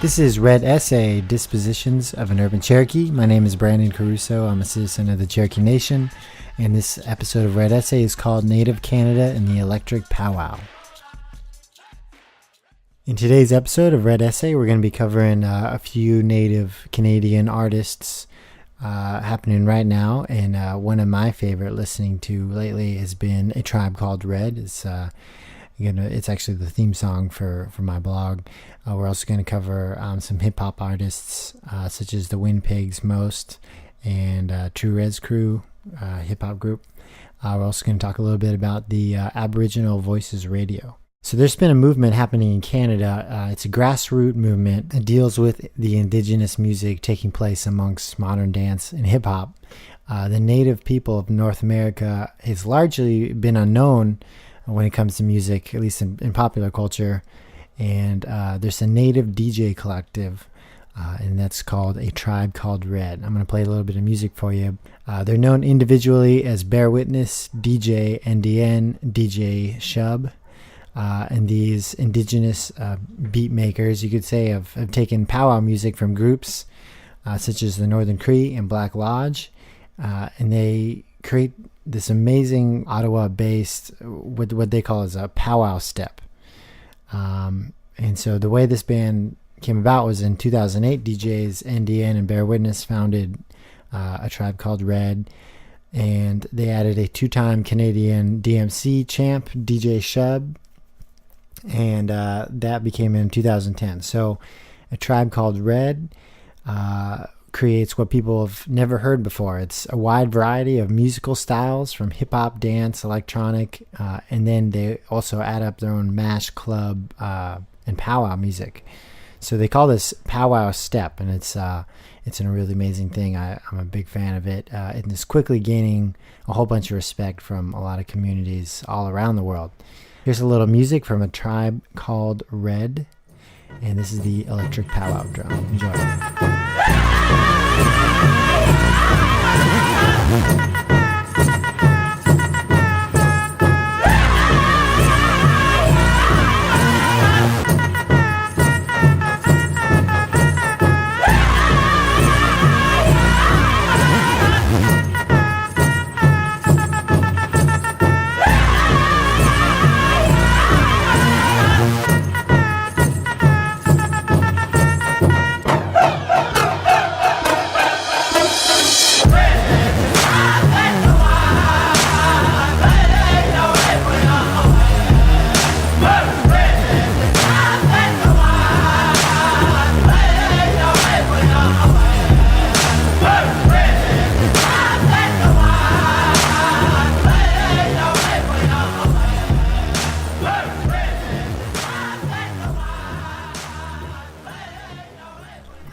This is Red Essay, Dispositions of an Urban Cherokee. My name is Brandon Caruso. I'm a citizen of the Cherokee Nation, and this episode of Red Essay is called Native Canada and the Electric Powwow. In today's episode of Red Essay, we're going to be covering a few Native Canadian artists happening right now, and one of my favorite listening to lately has been A Tribe Called Red. It's actually the theme song for my blog. We're also going to cover some hip-hop artists such as the Winnipeg's Most and True Reds Crew hip-hop group. We're also going to talk a little bit about the Aboriginal Voices Radio. So there's been a movement happening in Canada. It's a grassroots movement that deals with the indigenous music taking place amongst modern dance and hip-hop. The native people of North America has largely been unknown when it comes to music, at least in popular culture. And there's a native DJ collective, and that's called A Tribe Called Red. I'm going to play a little bit of music for you. They're known individually as Bear Witness, DJ NDN, DJ Shub. And these indigenous beat makers, you could say, have taken powwow music from groups such as the Northern Cree and Black Lodge, and they create this amazing Ottawa-based, what they call as a powwow step. And so the way this band came about was in 2008, DJs NDN and Bear Witness founded A Tribe Called Red, and they added a two-time Canadian DMC champ, DJ Shub, and that became in 2010. So A Tribe Called Red creates what people have never heard before. It's a wide variety of musical styles from hip-hop, dance, electronic, and then they also add up their own mash, club, and powwow music. So they call this powwow step, and it's a really amazing thing. I'm a big fan of it, and it's quickly gaining a whole bunch of respect from a lot of communities all around the world. Here's a little music from A Tribe Called Red, and this is the electric powwow drum. Enjoy.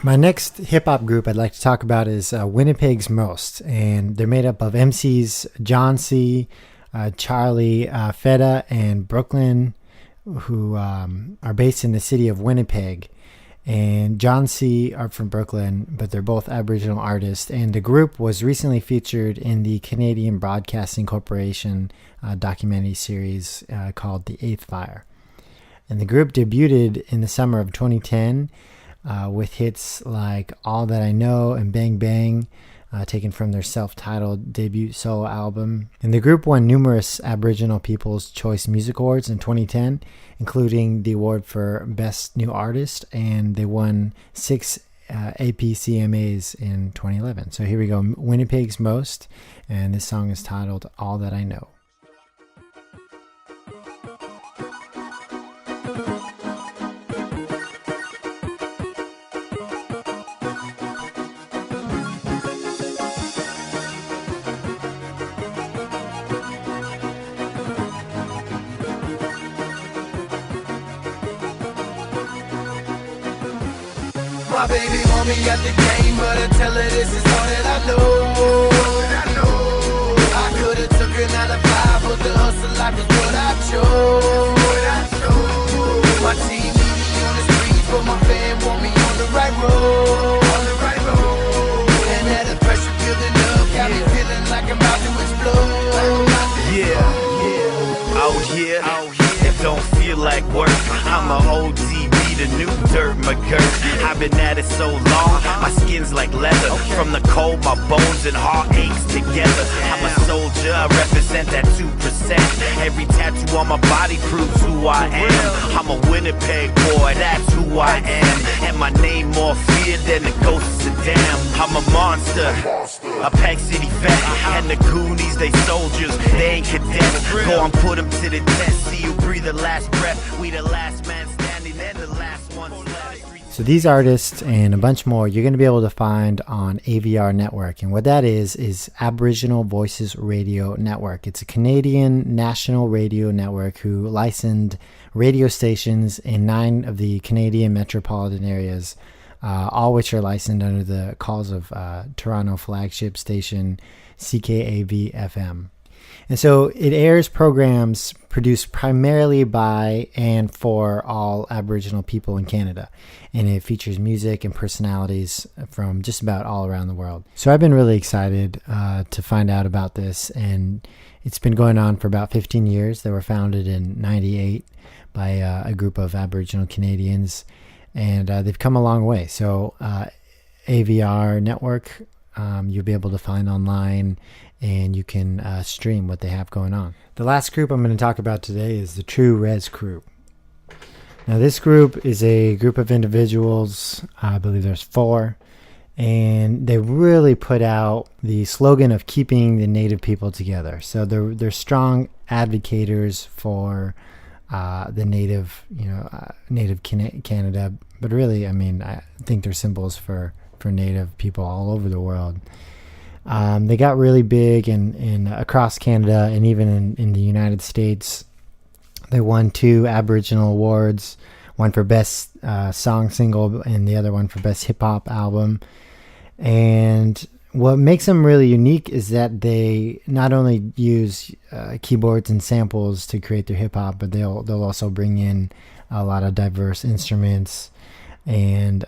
My next hip-hop group I'd like to talk about is Winnipeg's Most, and they're made up of MCs John C., Charlie Feta, and Brooklyn, who are based in the city of Winnipeg. And John C. are from Brooklyn, but they're both Aboriginal artists, and the group was recently featured in the Canadian Broadcasting Corporation documentary series called The Eighth Fire. And the group debuted in the summer of 2010 with hits like All That I Know and Bang Bang, taken from their self-titled debut solo album. And the group won numerous Aboriginal People's Choice Music Awards in 2010, including the award for Best New Artist, and they won 6 APCMAs in 2011. So here we go, Winnipeg's Most, and this song is titled All That I Know. My baby want me at the game, but I tell her this is all that I know. I could've took another 5, but the hustle life is what I chose. My team need me on the streets, but my fan want me on the right road. And that the pressure building up got me feeling like I'm about to explode. Yeah, out here, it don't feel like work. I'm a ODB be the new dirt McGirt. I've been at it so long, my skin's like leather. From the cold, my bones and heart aches together. I'm a soldier, I represent that 2%. Every tattoo on my body proves who I am. I'm a Winnipeg boy, that's who I am. And my name more feared than the ghost of Saddam. I'm a monster, a Pack City vet. And the Goonies, they soldiers, they ain't cadets. Go on, put them to the test, see you breathe the last breath. We the last man standing and the last one left. So these artists and a bunch more you're going to be able to find on AVR Network. And what that is Aboriginal Voices Radio Network. It's a Canadian national radio network who licensed radio stations in 9 of the Canadian metropolitan areas, all which are licensed under the calls of Toronto flagship station CKAV-FM. And so it airs programs produced primarily by and for all Aboriginal people in Canada. And it features music and personalities from just about all around the world. So I've been really excited to find out about this. And it's been going on for about 15 years. They were founded in 98 by a group of Aboriginal Canadians. And they've come a long way. So AVR Network, you'll be able to find online, and you can stream what they have going on. The last group I'm going to talk about today is the True Res Crew. Now this group is a group of individuals, I believe there's 4, and they really put out the slogan of keeping the Native people together. So they're strong advocators for the Native, Native Canada, but really, I mean, I think they're symbols for Native people all over the world. They got really big in across Canada and even in the United States. They won 2 Aboriginal awards, one for Best Song Single and the other one for Best Hip Hop Album. And what makes them really unique is that they not only use keyboards and samples to create their hip hop, but they'll also bring in a lot of diverse instruments, and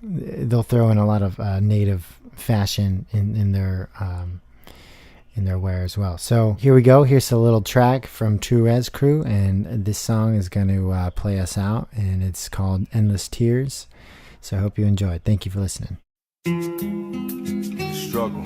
they'll throw in a lot of native fashion in their wear as well. So here we go. Here's a little track from True Res Crew, and this song is going to play us out, and it's called Endless Tears. So I hope you enjoyed. Thank you for listening. Struggle.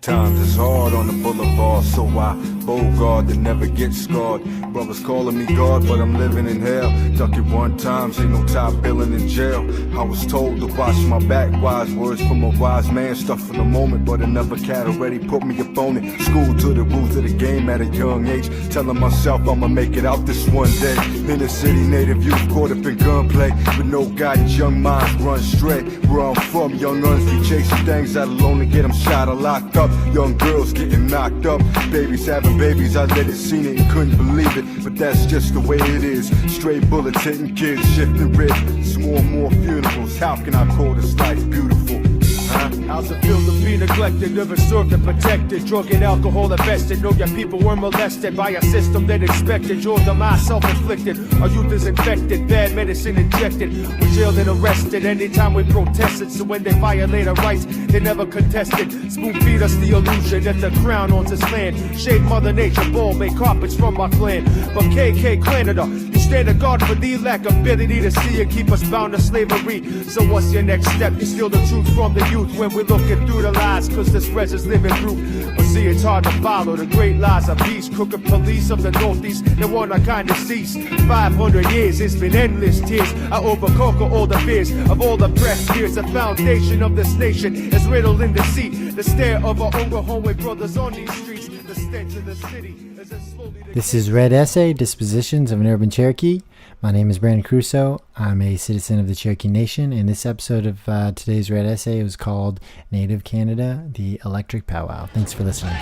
Times is hard on the boulevard, so I bogard to never get scarred. Brothers calling me God, but I'm living in hell. Duck it one time, ain't no top billing in jail. I was told to watch my back, wise words from a wise man. Stuff in the moment, but another cat already put me up on it. School to the rules of the game at a young age, telling myself I'ma make it out this one day. Inner city native youth caught up in gunplay, with no guidance, young minds run straight. Where I'm from, young uns be chasing things out alone to get them shot or locked up. Young girls getting knocked up, babies having babies, I let it, seen it and couldn't believe it. But that's just the way it is. Straight bullets hitting kids, shifting ribs. It's more and more funerals. How can I call this life beautiful? How's it feel to be neglected, never served and protected? Drug and alcohol invested, know your people were molested by a system that expected your demise self-inflicted. Our youth is infected, bad medicine injected. We jailed and arrested anytime we protested. So when they violate our rights, they never contested. Spoon feed us the illusion that the crown owns this land. Shade Mother Nature, ball, make carpets from our clan. But KK Canada, you stand a guard for the lack of ability to see and keep us bound to slavery. So what's your next step? You steal the truth from the youth when we're looking through the lies, cause this res is living proof. But see, it's hard to follow the great lies of peace. Crooked police of the Northeast, they want our kind to cease. 500 years, it's been endless tears. I overconquer all the fears of all the pressed fears. The foundation of this nation is riddled in deceit. The stare of our own home brothers on these streets. The stench of the city as it slowly... This is Red Essay, Dispositions of an Urban Cherokee. My name is Brandon Crusoe. I'm a citizen of the Cherokee Nation, and this episode of today's Red Essay was called Native Canada, the Electric Powwow. Thanks for listening.